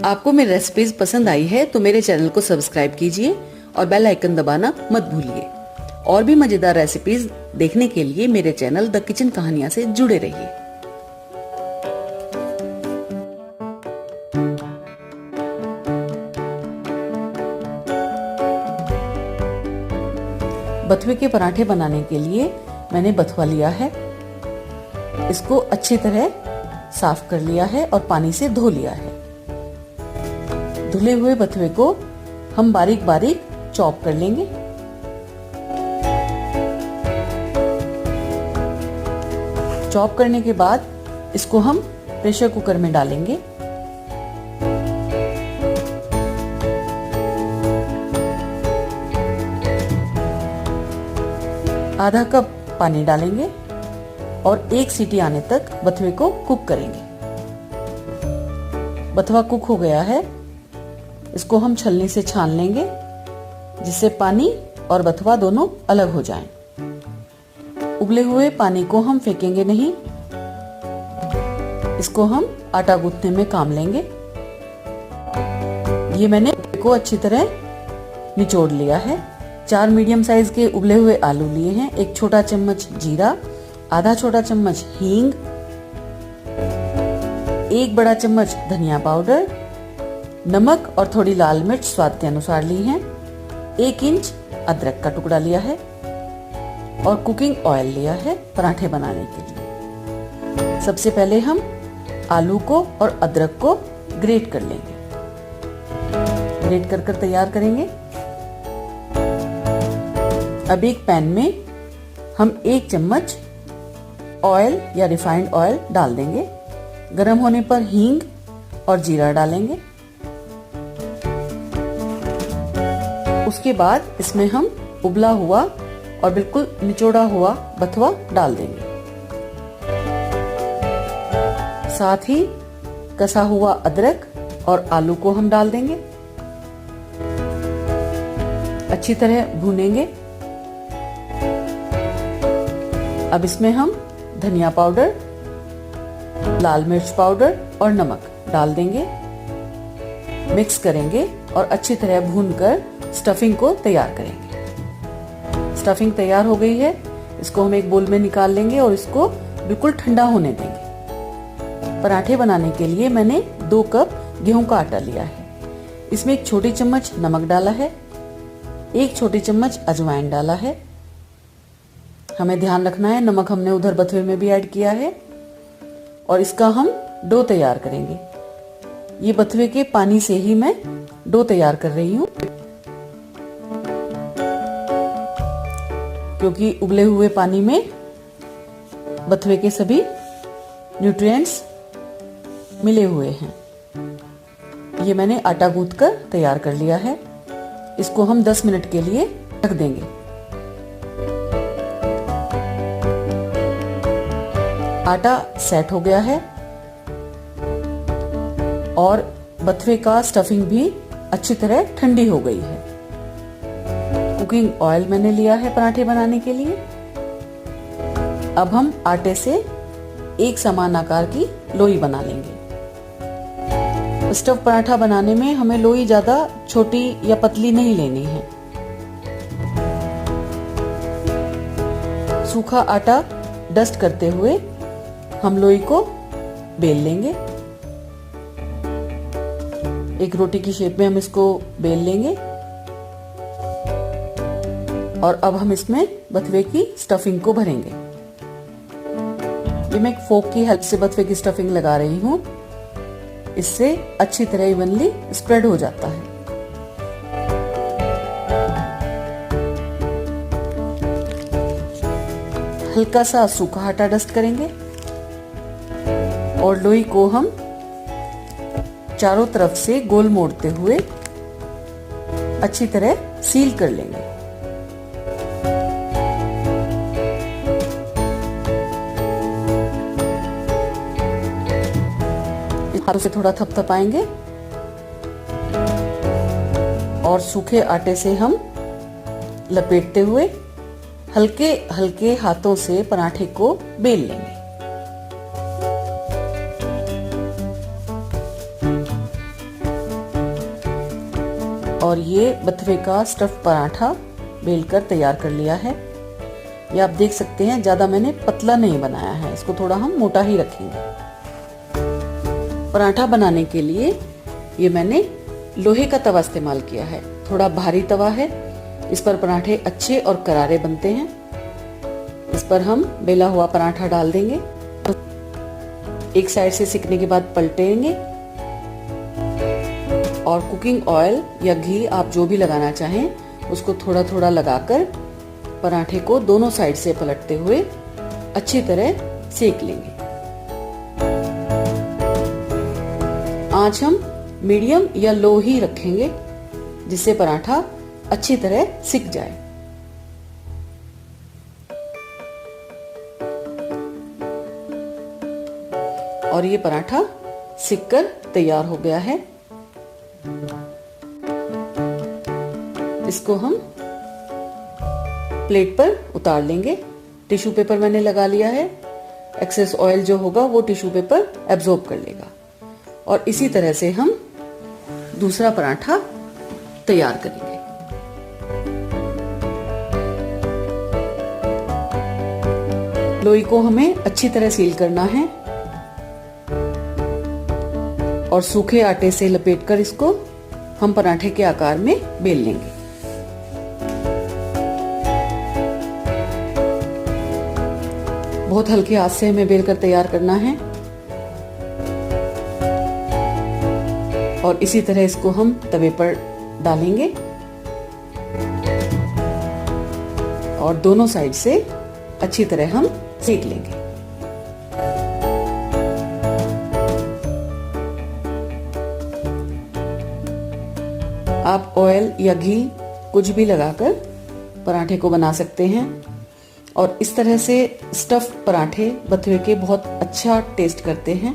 आपको मेरी रेसिपीज पसंद आई है तो मेरे चैनल को सब्सक्राइब कीजिए और बेल आइकन दबाना मत भूलिए। और भी मजेदार रेसिपीज देखने के लिए मेरे चैनल द किचन कहानियां से जुड़े रहिए। बथुए के पराठे बनाने के लिए मैंने बथुआ लिया है। इसको अच्छी तरह साफ कर लिया है और पानी से धो लिया है। धुले हुए बथुए को हम बारीक बारीक चॉप कर लेंगे। चॉप करने के बाद इसको हम प्रेशर कुकर में डालेंगे। आधा कप पानी डालेंगे और 1 सीटी आने तक बथुए को कुक करेंगे। बथुआ कुक हो गया है। इसको हम छलनी से छान लेंगे जिससे पानी और बथुआ दोनों अलग हो जाएं। उबले हुए पानी को हम फेंकेंगे नहीं। इसको हम आटा गूंथने में काम लेंगे। ये मैंने को अच्छी तरह निचोड़ लिया है। 4 मीडियम साइज के उबले हुए आलू लिए हैं। 1 छोटा चम्मच जीरा, आधा छोटा चम्मच हींग, 1 बड़ा चम्मच धनिया पाउडर, नमक और थोड़ी लाल मिर्च स्वाद के अनुसार ली हैं। 1 इंच अदरक का टुकड़ा लिया है और कुकिंग ऑयल लिया है पराठे बनाने के लिए। सबसे पहले हम आलू को और अदरक को ग्रेट कर लेंगे। ग्रेट कर तैयार करेंगे। अब एक पैन में हम 1 चम्मच ऑयल या रिफाइंड ऑयल डाल देंगे। गरम होने पर हींग और जीरा डालेंगे। उसके बाद इसमें हम उबला हुआ और बिल्कुल निचोड़ा हुआ बथुआ डाल देंगे। साथ ही कसा हुआ अदरक और आलू को हम डाल देंगे। अच्छी तरह भूनेंगे। अब इसमें हम धनिया पाउडर, लाल मिर्च पाउडर और नमक डाल देंगे। मिक्स करेंगे और अच्छी तरह भूनकर स्टफिंग को तैयार करेंगे। स्टफिंग तैयार हो गई है। इसको हम एक बोल में निकाल लेंगे और इसको बिल्कुल ठंडा होने देंगे। पराठे बनाने के लिए मैंने 2 कप गेहूं का आटा लिया है। इसमें 1 छोटी चम्मच नमक डाला है, 1 छोटी चम्मच अजवाइन डाला है। हमें ध्यान रखना है नमक हमने उधर बथुए में भी ऐड किया है। और इसका हम डो तैयार करेंगे। ये बथुए के पानी से ही मैं डो तैयार कर रही हूँ, क्योंकि उबले हुए पानी में बथुए के सभी न्यूट्रिएंट्स मिले हुए हैं। ये मैंने आटा गूंथ कर तैयार कर लिया है। इसको हम 10 मिनट के लिए ढक देंगे। आटा सेट हो गया है और बथुए का स्टफिंग भी अच्छी तरह ठंडी हो गई है। कुकिंग ऑयल मैंने लिया है पराठे बनाने के लिए। अब हम आटे से एक समान आकार की लोई बना लेंगे। स्टफ पराठा बनाने में हमें लोई ज्यादा छोटी या पतली नहीं लेनी है। सूखा आटा डस्ट करते हुए हम लोई को बेल लेंगे। एक रोटी की शेप में हम इसको बेल लेंगे और अब हम इसमें बथुए की स्टफिंग को भरेंगे। ये मैं एक फोक की हेल्प से बथुए की स्टफिंग लगा रही हूँ। इससे अच्छी तरह इवनली स्प्रेड हो जाता है। हल्का सा सूखा आटा डस्ट करेंगे और लोई को हम चारों तरफ से गोल मोड़ते हुए अच्छी तरह सील कर लेंगे। हाथों से थोड़ा थपथपाएंगे और सूखे आटे से हम लपेटते हुए हल्के हल्के हाथों से पराठे को बेल लेंगे। और ये बथुए का स्टफ पराठा बेलकर तैयार कर लिया है। ये आप देख सकते हैं, ज़्यादा मैंने पतला नहीं बनाया है, इसको थोड़ा हम मोटा ही रखेंगे। पराठा बनाने के लिए ये मैंने लोहे का तवा इस्तेमाल किया है, थोड़ा भारी तवा है। इस पर पराठे अच्छे और करारे बनते हैं। इस पर हम बेला हुआ पराठा डाल देंगे, एक साइड से सिकने के बाद पलटेंगे और कुकिंग ऑयल या घी आप जो भी लगाना चाहें उसको थोड़ा थोड़ा लगाकर पराठे को दोनों साइड से पलटते हुए अच्छी तरह सेक लेंगे। आंच हम मीडियम या लो ही रखेंगे जिससे पराठा अच्छी तरह सिक जाए। और ये पराठा सिककर तैयार हो गया है। इसको हम प्लेट पर उतार लेंगे। टिश्यू पेपर मैंने लगा लिया है, एक्सेस ऑयल जो होगा वो टिश्यू पेपर एब्जॉर्ब कर लेगा। और इसी तरह से हम दूसरा पराठा तैयार करेंगे। लोई को हमें अच्छी तरह सील करना है और सूखे आटे से लपेटकर इसको हम पराठे के आकार में बेल लेंगे। बहुत हल्के हाथ से हमें बेलकर तैयार करना है और इसी तरह इसको हम तवे पर डालेंगे और दोनों साइड से अच्छी तरह हम सेक लेंगे। आप ऑयल या घी कुछ भी लगाकर पराठे को बना सकते हैं और इस तरह से स्टफ पराठे बथुए के बहुत अच्छा टेस्ट करते हैं।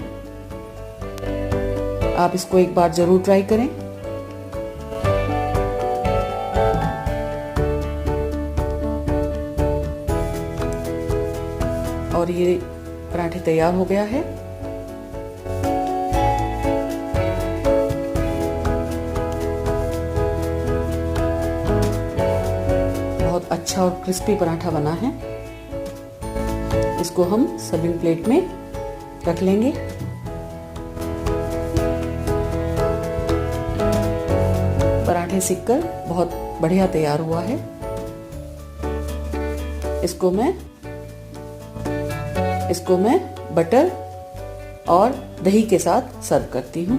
आप इसको एक बार जरूर ट्राई करें। और ये पराठे तैयार हो गया है। बहुत अच्छा और क्रिस्पी पराठा बना है। इसको हम सर्विंग प्लेट में रख लेंगे। पराठे सिककर बहुत बढ़िया तैयार हुआ है। इसको मैं बटर और दही के साथ सर्व करती हूँ।